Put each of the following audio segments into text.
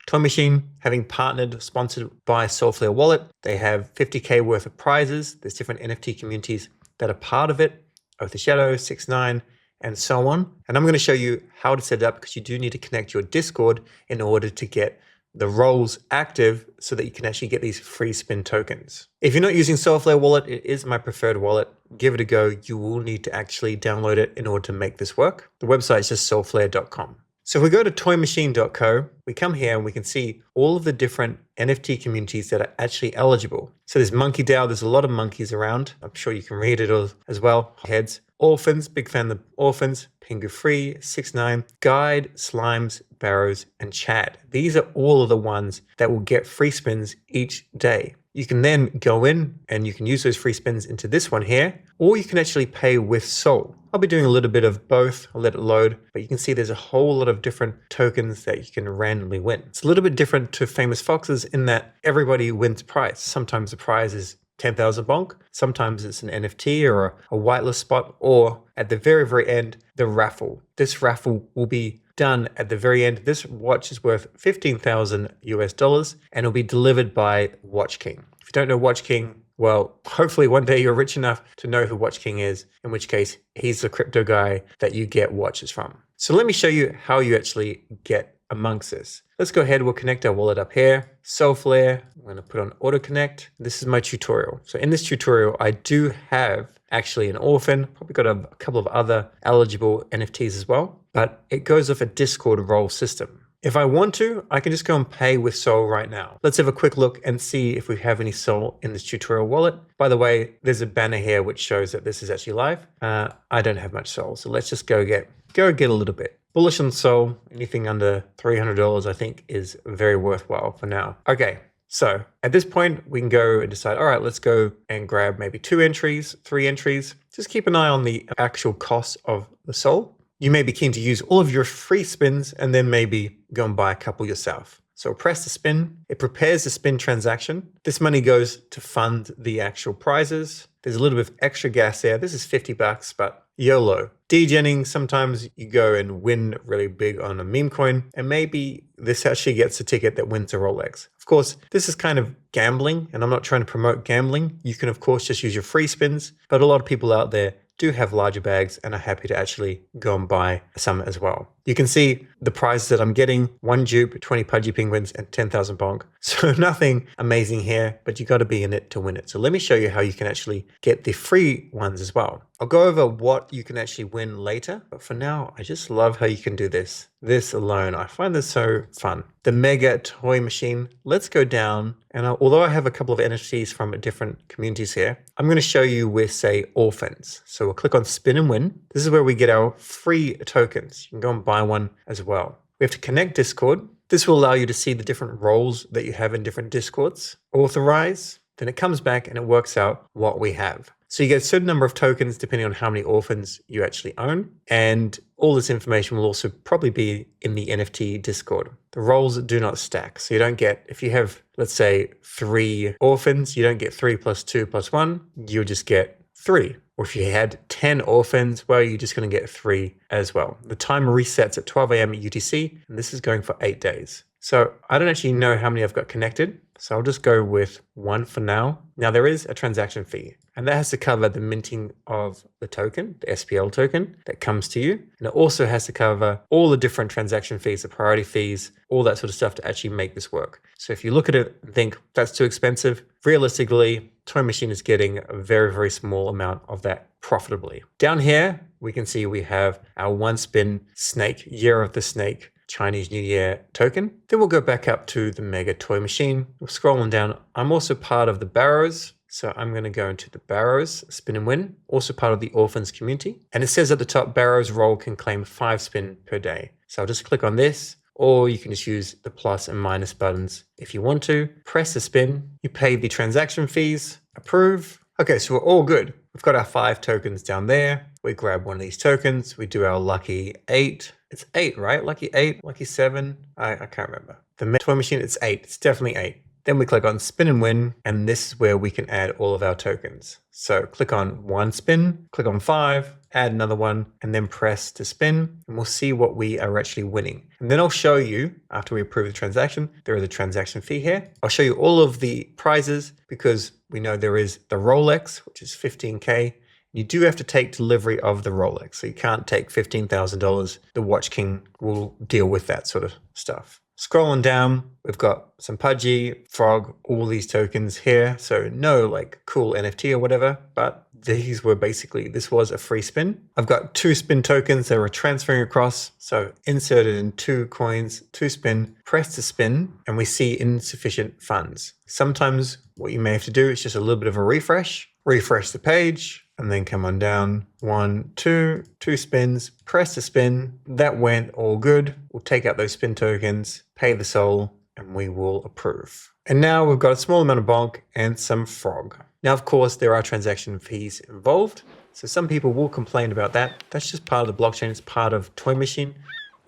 Toy Machine, having partnered, sponsored by Solflare Wallet, they have 50K worth of prizes. There's different NFT communities that are part of it, Oath of Shadow, 6ix9ine, and so on. And I'm going to show you how to set it up because you do need to connect your Discord in order to get the roles active so that you can actually get these free spin tokens. If you're not using Solflare Wallet, it is my preferred wallet. Give it a go. You will need to actually download it in order to make this work. The website is just solflare.com. So if we go to toymachine.co, we come here and we can see all of the different NFT communities that are actually eligible. So there's Monkey DAO. There's a lot of monkeys around. I'm sure you can read it as well. Heads. Orphans, big fan of Orphans, Pingu Free, 6ix9ine, Guide, Slimes, Barrows, and Chad. These are all of the ones that will get free spins each day. You can then go in and you can use those free spins into this one here, or you can actually pay with Sol. I'll be doing a little bit of both. I'll let it load, but you can see there's a whole lot of different tokens that you can randomly win. It's a little bit different to Famous Foxes in that everybody wins a prize. Sometimes the prize is 10,000 bonk. Sometimes it's an NFT or a whitelist spot, or at the very, very end, the raffle. This raffle will be done at the very end. This watch is worth $15,000 and it'll be delivered by Watch King. If you don't know Watch King, well, hopefully one day you're rich enough to know who Watch King is, in which case he's the crypto guy that you get watches from. So let me show you how you actually get amongst this. Let's go ahead. We'll connect our wallet up here. Solflare. I'm going to put on auto connect. This is my tutorial. So in this tutorial, I do have actually an orphan, probably got a couple of other eligible NFTs as well, but it goes off a Discord role system. If I want to, I can just go and pay with Sol right now. Let's have a quick look and see if we have any Sol in this tutorial wallet. By the way, there's a banner here which shows that this is actually live. I don't have much Sol, so let's just go get a little bit. Bullish on Sol, anything under $300 I think is very worthwhile for now. Okay, so at this point we can go and decide, all right, let's go and grab maybe 2 entries, 3 entries. Just keep an eye on the actual cost of the Sol. You may be keen to use all of your free spins and then maybe go and buy a couple yourself. So press the spin, it prepares the spin transaction. This money goes to fund the actual prizes. There's a little bit of extra gas there. This is $50, but YOLO. Degenning, sometimes you go and win really big on a meme coin, and maybe this actually gets a ticket that wins a ROLEX. Of course, this is kind of gambling, and I'm not trying to promote gambling. You can, of course, just use your free spins, but a lot of people out there do have larger bags and are happy to actually go and buy some as well. You can see the prizes that I'm getting: 1 dupe, 20 pudgy penguins, and 10,000 bonk. So nothing amazing here, but you got to be in it to win it. So let me show you how you can actually get the free ones as well. I'll go over what you can actually win later, but for now, I just love how you can do this. This alone, I find this so fun. The Mega Toy Machine. Let's go down, and although I have a couple of NFTs from different communities here, I'm going to show you with, say, orphans. So we'll click on Spin and Win. This is where we get our free tokens. You can go and buy one as well. We have to connect Discord. This will allow you to see the different roles that you have in different Discords. Authorize. Then it comes back and it works out what we have. So you get a certain number of tokens depending on how many orphans you actually own. And all this information will also probably be in the NFT Discord. The roles do not stack. So you don't get, if you have, let's say, 3 orphans, you don't get 3 plus 2 plus 1. You'll just get 3. Or if you had 10 orphans, well, you're just going to get 3 as well. The timer resets at 12 a.m. UTC, and this is going for 8 days. So I don't actually know how many I've got connected. So I'll just go with 1 for now. Now there is a transaction fee, and that has to cover the minting of the token, the SPL token that comes to you. And it also has to cover all the different transaction fees, the priority fees, all that sort of stuff to actually make this work. So if you look at it and think that's too expensive, realistically, Toy Machine is getting a very, very small amount of that profitably. Down here, we can see we have our 1 spin snake, Year of the Snake, Chinese New Year token. Then we'll go back up to the Mega Toy Machine. We're scrolling down. I'm also part of the Barrows. So I'm going to go into the Barrows, Spin and Win, also part of the Orphans community. And it says at the top, Barrows role can claim 5 spin per day. So I'll just click on this, or you can just use the plus and minus buttons if you want to. Press the spin, you pay the transaction fees, approve. Okay, so we're all good. We've got our 5 tokens down there. We grab one of these tokens, we do our lucky 8. It's 8, right? Lucky 8, lucky 7. I can't remember. The Toy Machine, it's 8. It's definitely 8. Then we click on spin and win, and this is where we can add all of our tokens. So click on one spin, click on 5, add another one, and then press to spin, and we'll see what we are actually winning. And then I'll show you, after we approve the transaction, there is a transaction fee here. I'll show you all of the prizes because we know there is the ROLEX, which is 15K. You do have to take delivery of the ROLEX, so you can't take $15,000. The Watch King will deal with that sort of stuff. Scrolling down, we've got some Pudgy, Frog, all these tokens here. So no like cool NFT or whatever, but these were basically, this was a free spin. I've got 2 spin tokens that we're transferring across. So inserted in 2 coins, 2 spin, press to spin, and we see insufficient funds. Sometimes what you may have to do is just a little bit of a refresh the page, and then come on down, 1, 2 spins, press to spin. That went all good. We'll take out those spin tokens, pay the Sol, and we will approve. And now we've got a small amount of bonk and some Frog. Now, of course, there are transaction fees involved. So some people will complain about that. That's just part of the blockchain. It's part of Toy Machine.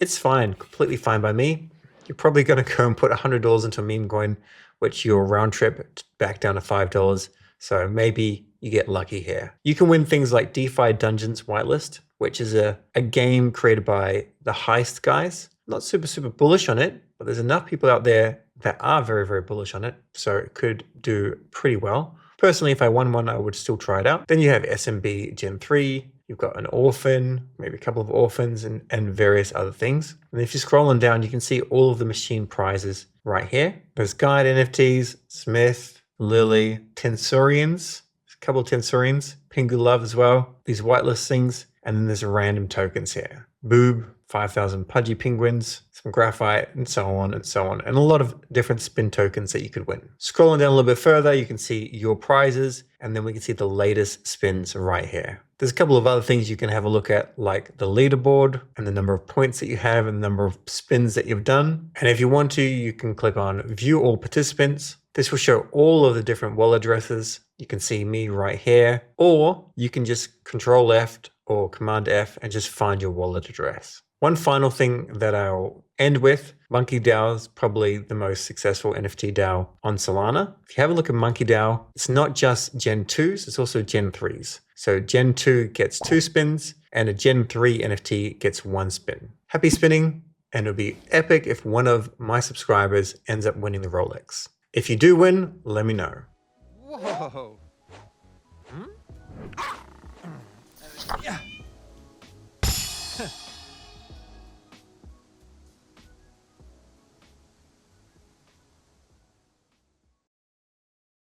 It's fine, completely fine by me. You're probably going to go and put $100 into a meme coin, which your round trip back down to $5. So maybe you get lucky here. You can win things like DeFi Dungeons Whitelist, which is a game created by the Heist guys. Not super bullish on it, but there's enough people out there that are very bullish on it. So it could do pretty well. Personally, if I won one, I would still try it out. Then you have SMB Gen 3. You've got an orphan, maybe a couple of orphans and various other things. And if you're scrolling down, you can see all of the machine prizes right here. There's Guide NFTs, Smith, Lily, Tensorians, a couple of Tensorians, Pingu Love as well, these whitelist things, and then there's random tokens here. Boob, 5,000 Pudgy Penguins, some Graphite, and so on, and a lot of different spin tokens that you could win. Scrolling down a little bit further, you can see your prizes, and then we can see the latest spins right here. There's a couple of other things you can have a look at, like the leaderboard and the number of points that you have and the number of spins that you've done. And if you want to, you can click on View All Participants. This will show all of the different wallet addresses. You can see me right here, or you can just Control F or Command F and just find your wallet address. One final thing that I'll end with, Monkey DAO is probably the most successful NFT DAO on Solana. If you have a look at Monkey DAO, it's not just Gen 2s, it's also Gen 3s. So Gen 2 gets 2 spins and a Gen 3 NFT gets 1 spin. Happy spinning, and it'll be epic if one of my subscribers ends up winning the ROLEX. If you do win, let me know. Whoa.